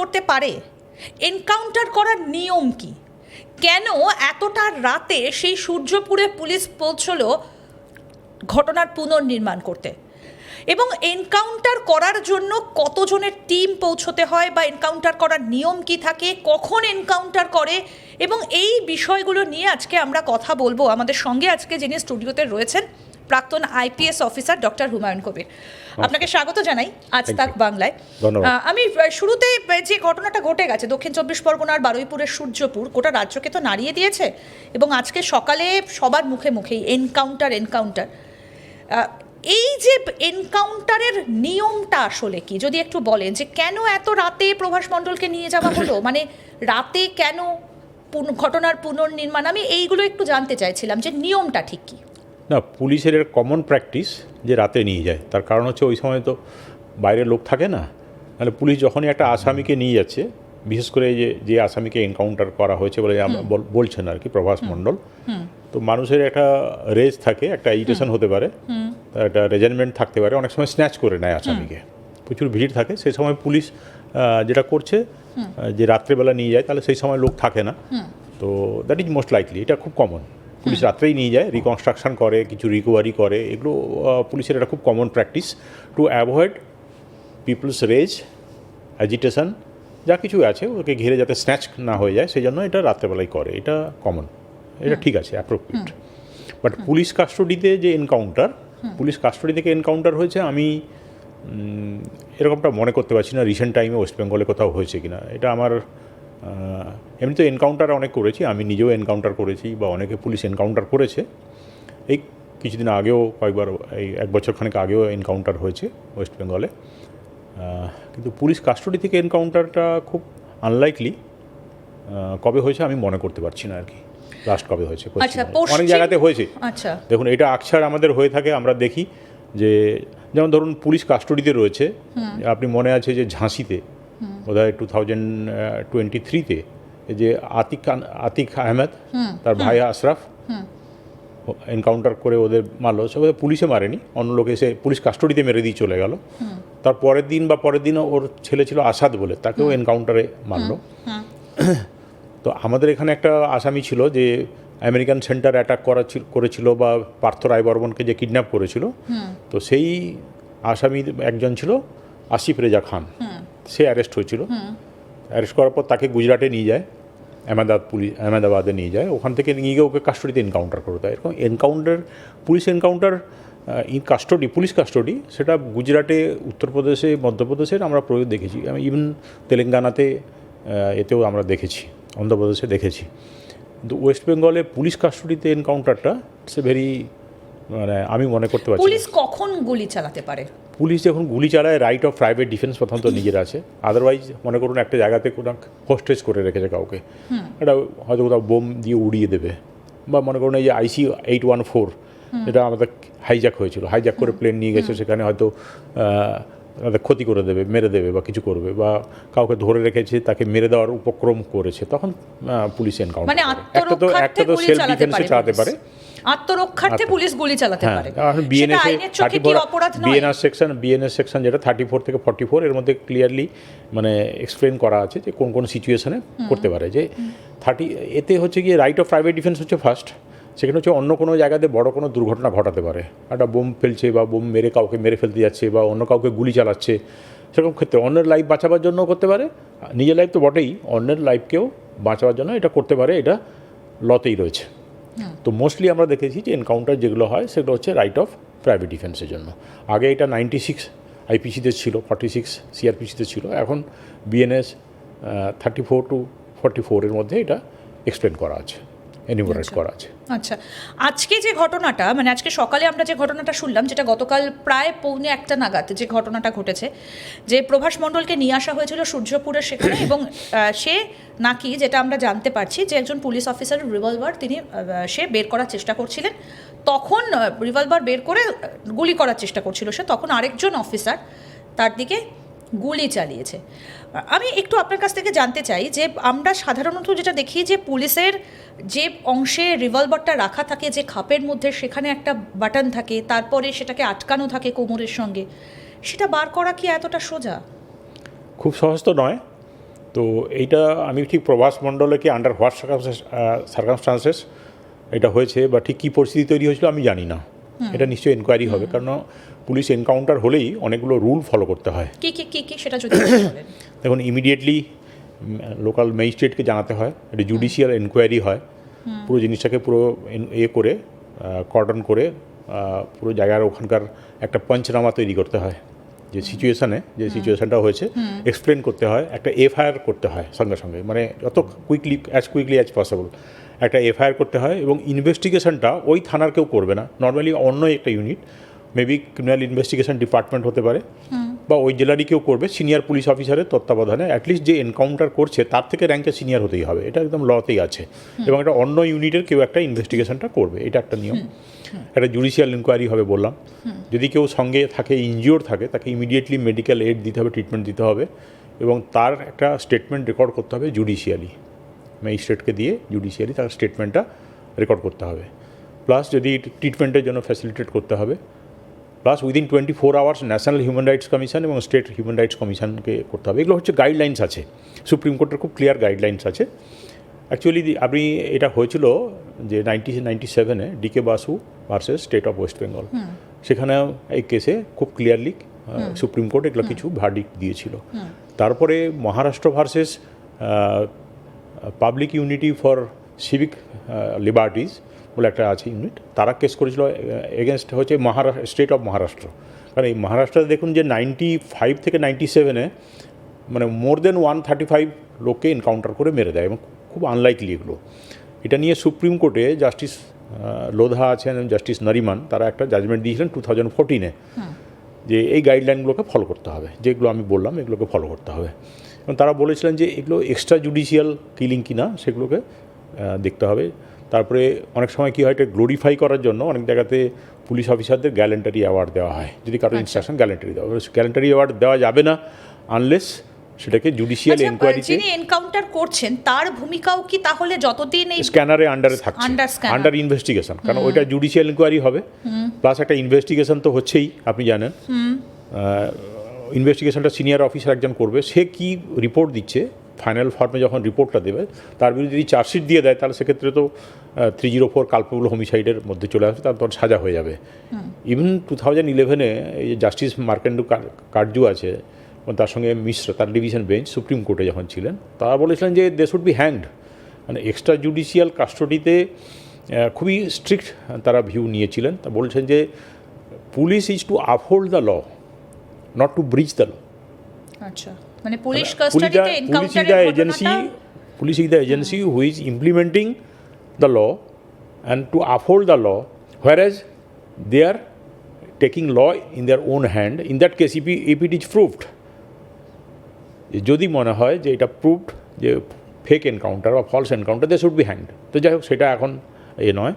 করতে পারে? এনকাউন্টার করার নিয়ম কি? কেন এতটা রাতে সেই সূর্যপুরে পুলিশ পৌঁছলো ঘটনার পুনর্নির্মাণ করতে? এবং এনকাউন্টার করার জন্য কতজনের টিম পৌঁছতে হয়, বা এনকাউন্টার করার নিয়ম কি থাকে, কখন এনকাউন্টার করে, এবং এই বিষয়গুলো নিয়ে আজকে আমরা কথা বলবো। আমাদের সঙ্গে আজকে যিনি স্টুডিওতে রয়েছেন প্রাক্তন IPS officer doctor Humayun Kabir. আপনাকে স্বাগত জানাই আজ তাক বাংলায়। আমি শুরুতে যে ঘটনাটা ঘটে গেছে দক্ষিণ চব্বিশ পরগনার বারুইপুরের সূর্যপুর, গোটা রাজ্যকে তো নাড়িয়ে দিয়েছে, এবং আজকে সকালে সবার মুখে মুখেই এনকাউন্টার। এই যে এনকাউন্টারের নিয়মটা আসলে কি, যদি একটু বলেন যে কেন এত রাতে প্রভাস মণ্ডলকে নিয়ে যাওয়া হলো, মানে রাতে কেন ঘটনার পুনর্নির্মাণ, আমি এইগুলো একটু জানতে চাইছিলাম যে নিয়মটা ঠিক কি। না, পুলিশের কমন প্র্যাকটিস যে রাতে নিয়ে যায়, তার কারণ হচ্ছে ওই সময় তো বাইরের লোক থাকে না। মানে পুলিশ যখনই একটা আসামিকে নিয়ে যাচ্ছে, বিশেষ করে যে আসামিকে এনকাউন্টার করা হয়েছে বলে বলছেন আর কি প্রভাস মণ্ডল, তো মানুষের একটা রেজ থাকে, একটা এজিটেশন হতে পারে, একটা রেজেনমেন্ট থাকতে পারে, অনেক সময় স্ন্যাচ করে নেয় আসামিকে, প্রচুর ভিড় থাকে সেই সময়। পুলিশ যেটা করছে যে রাত্রেবেলা নিয়ে যায়, তাহলে সেই সময় লোক থাকে না, তো দ্যাট ইজ মোস্ট লাইকলি, এটা খুব কমন। পুলিশ রাত্রেই নিয়ে যায়, রিকনস্ট্রাকশন করে, কিছু রিকভারি করে, এগুলো পুলিশের এটা খুব common practice to avoid people's rage, agitation, যা কিছু আছে ওকে ঘিরে যাতে স্ন্যাচ না হয়ে যায়, সেই জন্য এটা রাত্রেবেলাই করে, এটা কমন, এটা ঠিক আছে, অ্যাপ্রোপ্রিয়েট। বাট পুলিশ কাস্টোডিতে যে এনকাউন্টার, পুলিশ কাস্টোডি থেকে এনকাউন্টার হয়েছে, আমি এরকমটা মনে করতে পারছি না রিসেন্ট টাইমে ওয়েস্ট বেঙ্গলে কোথাও হয়েছে কিনা। এটা আমার এমনি তো এনকাউন্টার অনেক করেছি, আমি নিজেও এনকাউন্টার করেছি, বা অনেকে পুলিশ এনকাউন্টার করেছে। এই কিছুদিন আগেও কয়েকবার, এই 1 বছর খানেক আগেও এনকাউন্টার হয়েছে ওয়েস্ট বেঙ্গলে, কিন্তু পুলিশ কাস্টোডি থেকে এনকাউন্টারটা খুব আনলাইকলি। কবে হয়েছে আমি মনে করতে পারছি না আর কি, লাস্ট কবে হয়েছে। অনেক জায়গাতে হয়েছে। আচ্ছা, দেখুন, এটা আকছার আমাদের হয়ে থাকে, আমরা দেখি যে যেমন ধরুন পুলিশ কাস্টোডিতে রয়েছে, আপনি মনে আছে যে ঝাঁসিতে বোধহয় 2023-তে যে আতিক আহমেদ, তার ভাই আশরাফ এনকাউন্টার করে ওদের মারলো, সে পুলিশে মারেনি, অন্য লোকে এসে পুলিশ কাস্টোডিতে মেরে দিয়ে চলে গেল। তার পরের দিন ওর ছেলে ছিল আসাদ বলে, তাকেও এনকাউন্টারে মারলো। তো আমাদের এখানে একটা আসামি ছিল যে আমেরিকান সেন্টার অ্যাটাক করেছিল, বা পার্থ রায়বর্মনকে যে কিডন্যাপ করেছিল, তো সেই আসামি একজন ছিল আসিফ রেজা খান, সে অ্যারেস্ট হয়েছিল। অ্যারেস্ট করার পর তাকে গুজরাটে নিয়ে যায়, আহমেদাবাদে নিয়ে যায়, ওখান থেকে নিয়ে গিয়ে ওকে কাস্টোডিতে এনকাউন্টার করে দেয়। এরকম encounter, police encounter in custody, police custody, সেটা গুজরাটে, উত্তরপ্রদেশে, মধ্যপ্রদেশের আমরা প্রয়োগ দেখেছি, আমি ইভেন তেলেঙ্গানাতে এতেও আমরা দেখেছি, অন্ধ্রপ্রদেশে দেখেছি। কিন্তু ওয়েস্ট বেঙ্গলে পুলিশ কাস্টোডিতে এনকাউন্টারটা সে ভেরি, মানে আমি মনে করতে পারছি। পুলিশ কখন গুলি চালাতে পারে? পুলিশ যখন গুলি চালায়, রাইট অফ প্রাইভেট ডিফেন্স প্রথমত নিজের আছে, আদারওয়াইজ মনে করুন একটা জায়গাতে কোনো হোস্টেজ করে রেখেছে কাউকে, এটা হয়তো কোথাও বোম দিয়ে উড়িয়ে দেবে, বা মনে করুন এই যে IC-814 যেটা আমাদের হাইজ্যাক হয়েছিল, হাইজ্যাক করে প্লেন নিয়ে গেছে, সেখানে হয়তো ক্ষতি করে দেবে, মেরে দেবে, বা কিছু করবে, বা কাউকে ধরে রেখেছে তাকে মেরে দেওয়ার উপক্রম করেছে, তখন পুলিশ এনকাউন্টার। মানে একটা তো সেলফ ডিফেন্সে চালাতে পারে, আত্মরক্ষার্থে পুলিশ গুলি চালাতে পারে। বিএনএস সেকশন যেটা 34 থেকে 44 এর মধ্যে ক্লিয়ারলি মানে এক্সপ্লেন করা আছে যে কোন কোন সিচুয়েশনে করতে পারে। যে 30 এতে হচ্ছে গিয়ে রাইট অফ প্রাইভেট ডিফেন্স হচ্ছে ফার্স্ট, সেখানে হচ্ছে অন্য কোনো জায়গাতে বড় কোনো দুর্ঘটনা ঘটাতে পারে, একটা বোম ফেলছে, বা বোম মেরে কাউকে মেরে ফেলতে যাচ্ছে, বা অন্য কাউকে গুলি চালাচ্ছে, সেরকম ক্ষেত্রে অন্যের লাইফ বাঁচাবার জন্য করতে পারে, নিজের লাইফ তো বটেই, অন্যের লাইফকেও বাঁচাবার জন্য এটা করতে পারে, এটা লতেই রয়েছে। তো মোস্টলি আমরা দেখেছি যে এনকাউন্টার যেগুলো হয় সেগুলো হচ্ছে রাইট অফ প্রাইভেট ডিফেন্সের জন্য। আগে এটা 96 আইপিসিতে ছিল, 46 সিআরপিসিতে ছিল, এখন বিএনএস 34 to 44 এর মধ্যে এটা এক্সপ্লেন করা আছে, এনিমেট করা আছে। আচ্ছা, আজকে যে ঘটনাটা, মানে আজকে সকালে আমরা যে ঘটনাটা শুনলাম, যেটা গতকাল প্রায় 1:45 নাগাদ যে ঘটনাটা ঘটেছে, যে প্রভাস মণ্ডলকে নিয়ে আসা হয়েছিল সূর্যপুরের সেখানে, এবং সে নাকি, যেটা আমরা জানতে পারছি, যে একজন পুলিশ অফিসারের রিভলভার সে বের করার চেষ্টা করছিলেন, তখন রিভলভার বের করে গুলি করার চেষ্টা করছিল সে, তখন আরেকজন অফিসার তার দিকে গুলি চালিয়েছে। আমি একটু আপনার কাছ থেকে জানতে চাই যে আমরা সাধারণত যেটা দেখি যে পুলিশের যে অংশে রিভলভারটা রাখা থাকে, যে খাপের মধ্যে, সেখানে একটা বাটন থাকে, তারপরে সেটাকে আটকানো থাকে কোমরের সঙ্গে, সেটা বার করা কি এতটা সোজা? খুব সহজ তো নয়, তো এইটা আমি ঠিক প্রভাস মণ্ডলে কি আন্ডার হোয়াট সার্কামস্টান্সেস এটা হয়েছে বা ঠিক কী পরিস্থিতি তৈরি হয়েছিল আমি জানি না। এটা নিশ্চয়ই এনকোয়ারি হবে, কারণ পুলিশ এনকাউন্টার হলেই অনেকগুলো রুল ফলো করতে হয়। কি সেটা যদি বলেন। দেখুন, ইমিডিয়েটলি লোকাল ম্যাজিস্ট্রেটকে জানাতে হয়, এটা জুডিশিয়াল এনকোয়ারি হয়, পুরো জিনিসটাকে পুরো করে কর্ডন করে পুরো জায়গার ওখানকার একটা পঞ্চনামা তৈরি করতে হয়, যে সিচুয়েশানটা হয়েছে এক্সপ্লেন করতে হয়, একটা এফআইআর করতে হয় সঙ্গে সঙ্গে, মানে যত কুইকলি অ্যাজ পসিবল একটা এফআইআর করতে হয়, এবং ইনভেস্টিগেশনটা ওই থানার কেউ করবে না, নর্মালি অন্য একটা unit, maybe criminal investigation department হতে পারে, বা ওই জেলারই কেউ করবে সিনিয়র পুলিশ অফিসারের তত্ত্বাবধানে। অ্যাটলিস্ট যে এনকাউন্টার করছে তার থেকে র্যাঙ্কে সিনিয়র হতেই হবে, এটা একদম লতেই আছে, এবং একটা অন্য ইউনিটের কেউ একটা ইনভেস্টিগেশনটা করবে, এটা একটা নিয়ম। একটা জুডিশিয়াল ইনকোয়ারি হবে বললাম, যদি কেউ সঙ্গে থাকে, ইনজিওর থাকে, তাকে ইমিডিয়েটলি মেডিকেল এড দিতে হবে, ট্রিটমেন্ট দিতে হবে, এবং তার একটা স্টেটমেন্ট রেকর্ড করতে হবে জুডিশিয়ালি, ম্যাজিস্ট্রেটকে দিয়ে জুডিশিয়ালি তার স্টেটমেন্টটা রেকর্ড করতে হবে। প্লাস যদি ট্রিটমেন্টের জন্য ফ্যাসিলিটেট করতে হবে, plus within 24 hours national human rights commission এবং স্টেট হিউম্যান রাইটস কমিশনকে করতে হবে। এগুলো হচ্ছে গাইডলাইন্স আছে, সুপ্রিম কোর্টের খুব ক্লিয়ার গাইডলাইন্স আছে। অ্যাকচুয়ালি আপনি এটা হয়েছিল যে 1997-এ DK Basu versus state of West Bengal, সেখানে এই কেসে খুব ক্লিয়ারলি সুপ্রিম কোর্ট এগুলো কিছু ভার্ডিক্ট দিয়েছিল। তারপরে Maharashtra versus public unity for civic liberties বলে একটা আছে ইউনিট, তারা কেস করেছিল এগেনস্ট হচ্ছে স্টেট অফ মহারাষ্ট্র। কারণ এই মহারাষ্ট্রে দেখুন যে 95 থেকে 97-এ মানে মোর দেন 135 লোককে এনকাউন্টার করে মেরে দেয়, এবং খুব আনলাইকলি এগুলো। এটা নিয়ে সুপ্রিম কোর্টে জাস্টিস লোধা আছেন, জাস্টিস নারিমান, তারা একটা জাজমেন্ট দিয়েছিলেন 2014-এ, যে এই গাইডলাইনগুলোকে ফলো করতে হবে, যেগুলো আমি বললাম এগুলোকে ফলো করতে হবে। এবং তারা বলেছিলেন যে এগুলো এক্সট্রা জুডিশিয়াল কিলিং কিনা সেগুলোকে দেখতে হবে। তারপরে অনেক সময় কী হয়, এটা গ্লোরিফাই করার জন্য অনেক জায়গাতে পুলিশ অফিসারদের গ্যালেন্টারি অ্যাওয়ার্ড দেওয়া হয়, যদি কারো ইনস্ট্রাকশন গ্যালেন্টারি দেওয়া, গ্যালেন্টারি অ্যাওয়ার্ড দেওয়া যাবে না আনলেস সেটাকে জুডিশিয়াল এনকোয়ারিতে। যিনি এনকাউন্টার করছেন তার ভূমিকাও কি তাহলে যতদিন এই স্ক্যানারে আন্ডারে থাকছে, আন্ডার ইনভেস্টিগেশন, কারণ ওইটা জুডিশিয়াল ইনকোয়ারি হবে, প্লাস একটা ইনভেস্টিগেশন তো হচ্ছেই, আপনি জানেন। ইনভেস্টিগেশনটা সিনিয়র অফিসার একজন করবে, সে কি রিপোর্ট দিচ্ছে ফাইনাল ফর্মে যখন রিপোর্টটা দেবে, তার বিরুদ্ধে যদি চার্জশিট দিয়ে দেয়, তাহলে সেক্ষেত্রে তো 304 কালপেবল হোমিসাইডের মধ্যে চলে আসবে, তারপর সাজা হয়ে যাবে। ইভেন 2011-এ এই যে জাস্টিস মার্কেন্ডু কার্জু আছে, তার সঙ্গে মিশ্র, তার ডিভিশন বেঞ্চ সুপ্রিম কোর্টে যখন ছিলেন, তারা বলেছিলেন যে দে শুড বি হ্যাংড। মানে এক্সট্রা জুডিশিয়াল কাস্টোডিতে খুবই স্ট্রিক্ট তারা ভিউ নিয়েছিলেন। তা বলছেন যে police is to uphold the law, not to breach the law. আচ্ছা, মানে পুলিশ কাস্টাডিতে এনকাউন্টারের ঘটনাটা, police is the agency who is implementing the law and to uphold the law, whereas they are taking law in their own hand. In that case, if it is proved, যদি মনে হয় যে এটা proved যে fake encounter বা false encounter, they should be hanged. তো যাই হোক, সেটা এখন নয়,